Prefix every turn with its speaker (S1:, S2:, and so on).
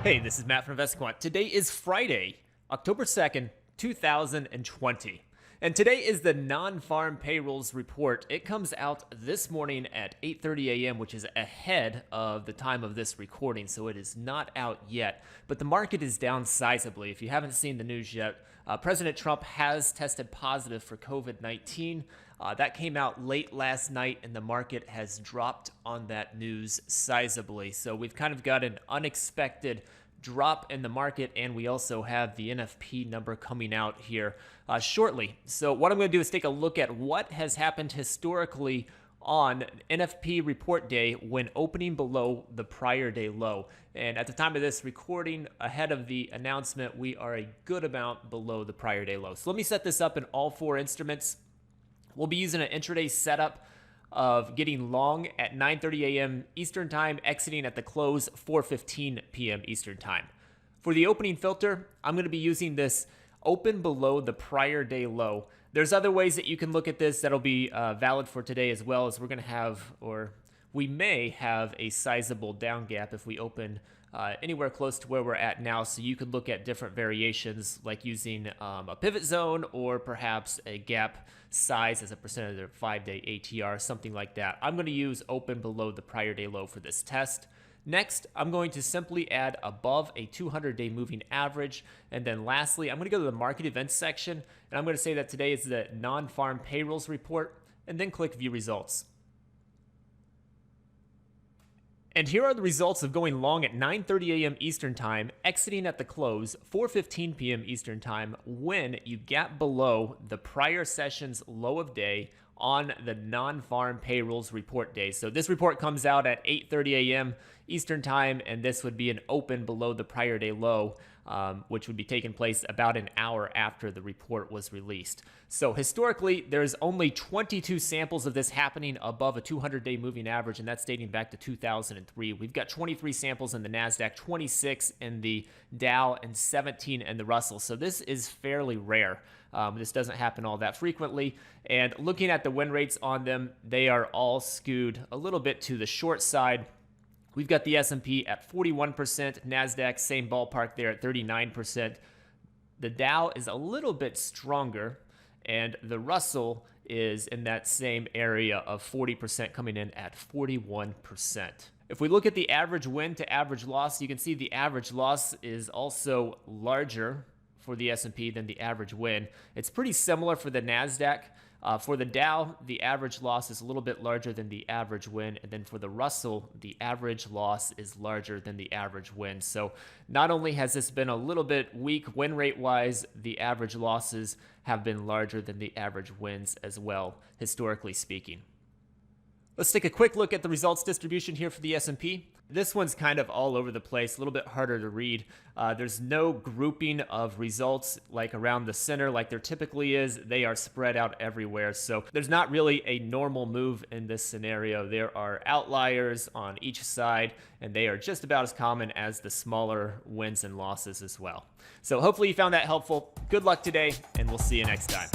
S1: Hey, this is Matt from InvestiQuant. Today is Friday, October 2nd, 2020. And today is the non-farm payrolls report. It comes out this morning at 8:30 a.m., which is ahead of the time of this recording, so it is not out yet. But the market is down sizably. If you haven't seen the news yet, President Trump has tested positive for COVID-19. That came out late last night, and the market has dropped on that news sizably. So we've kind of got an unexpected drop in the market, and we also have the NFP number coming out here shortly. So what I'm going to do is take a look at what has happened historically on NFP report day when opening below the prior day low. And at the time of this recording, ahead of the announcement, we are a good amount below the prior day low. So let me set this up in all four instruments. We'll be using an intraday setup of getting long at 9:30 a.m. Eastern Time, exiting at the close 4:15 p.m. Eastern Time. For the opening filter, I'm going to be using this open below the prior day low. There's other ways that you can look at this that'll be valid for today as well, as we're going to have, or we may have, a sizable down gap if we open anywhere close to where we're at now. So you could look at different variations, like using a pivot zone or perhaps a gap size as a percentage of their 5-day ATR, something like that. I'm going to use open below the prior day low for this test. Next, I'm going to simply add above a 200-day moving average. And then lastly, I'm going to go to the market events section, and I'm going to say that today is the non-farm payrolls report, and then click view results. And here are the results of going long at 9:30 a.m. Eastern Time, exiting at the close 4:15 p.m. Eastern Time, when you gap below the prior session's low of day on the non-farm payrolls report day. So this report comes out at 8:30 a.m. Eastern Time, and this would be an open below the prior day low, which would be taking place about an hour after the report was released. So historically, there's only 22 samples of this happening above a 200-day moving average, and that's dating back to 2003. We've got 23 samples in the NASDAQ, 26 in the Dow, and 17 in the Russell. So this is fairly rare. This doesn't happen all that frequently. And looking at the win rates on them, they are all skewed a little bit to the short side. We've got the S&P at 41%, NASDAQ, same ballpark there at 39%. The Dow is a little bit stronger, and the Russell is in that same area of 40%, coming in at 41%. If we look at the average win to average loss, you can see the average loss is also larger for the S&P than the average win. It's pretty similar for the NASDAQ. For the Dow, the average loss is a little bit larger than the average win. And then for the Russell, the average loss is larger than the average win. So not only has this been a little bit weak win rate wise, the average losses have been larger than the average wins as well, historically speaking. Let's take a quick look at the results distribution here for the S&P. This one's kind of all over the place, a little bit harder to read. There's no grouping of results like around the center like there typically is. They are spread out everywhere. So there's not really a normal move in this scenario. There are outliers on each side, and they are just about as common as the smaller wins and losses as well. So hopefully you found that helpful. Good luck today, and we'll see you next time.